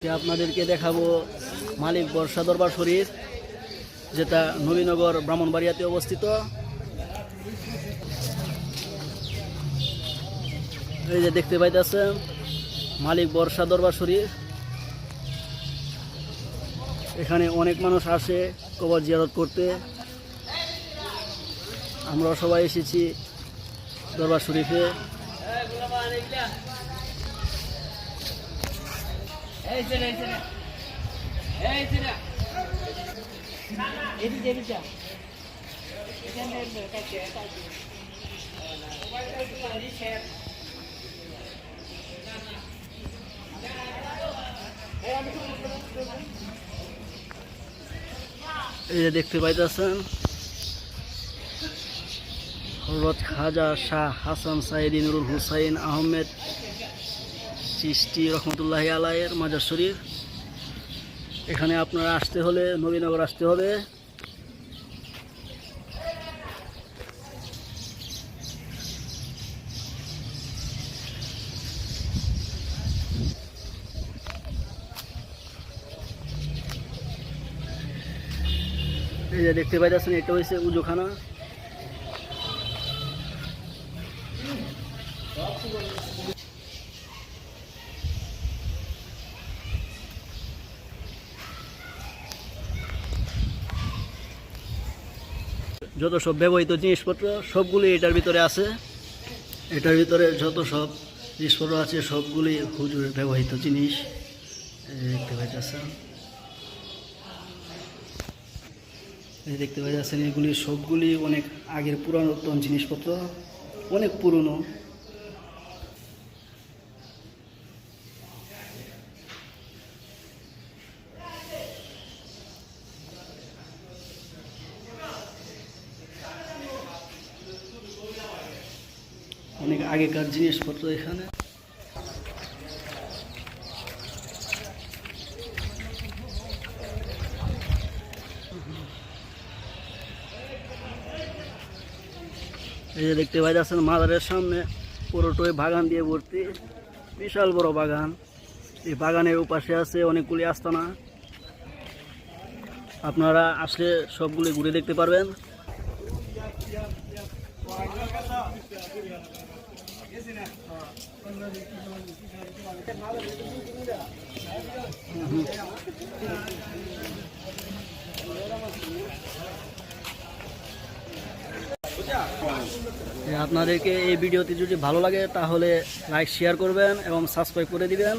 আপনাদেরকে দেখাবো মালিক বর্ষা দরবার শরীফ, যেটা নবীনগর ব্রাহ্মণবাড়িয়াতে অবস্থিত। এই যে দেখতে পাইতেছেন মালিক বর্ষা দরবার শরীফ। এখানে অনেক মানুষ আসে কবর জিয়ারত করতে। আমরা সবাই এসেছি দরবার শরীফে। এই যে দেখতে পাইতেছেন হযরত খাজা শাহ হাসান সাইদি নুরুল হুসাইন আহমেদ চিশতি রহমতুল্লাহি আলাইহির মাজার শরীফ। এখানে আপনারা আসতে হলে নবীনগর আসতে হবে। এই যে দেখতে পাইতেছেন এটা হয়েছে উজুখানা। যত সব ব্যবহৃত জিনিসপত্র সবগুলি এটার ভিতরে আছে। এটার ভিতরে যত সব জিনিসপত্র আছে সবগুলি হুজুরের ব্যবহৃত জিনিস। দেখতে পাইতেছেন, দেখতে পাইতেছেন এগুলি সবগুলি অনেক আগের পুরাতন জিনিসপত্র, অনেক পুরনো। অনেক আগেকার জিনিসপত্র এখানে। এই যে দেখতে পাইতেছেন মাজারের সামনে পুরোটাই বাগান দিয়ে ভর্তি, বিশাল বড় বাগান। এই বাগানের উপাশে আছে অনেকগুলি আস্তানা। আপনারা আসলে সবগুলি ঘুরে দেখতে পারবেন। আপনাদেরকে এই ভিডিওটি যদি ভালো লাগে তাহলে লাইক শেয়ার করবেন এবং সাবস্ক্রাইব করে দিবেন।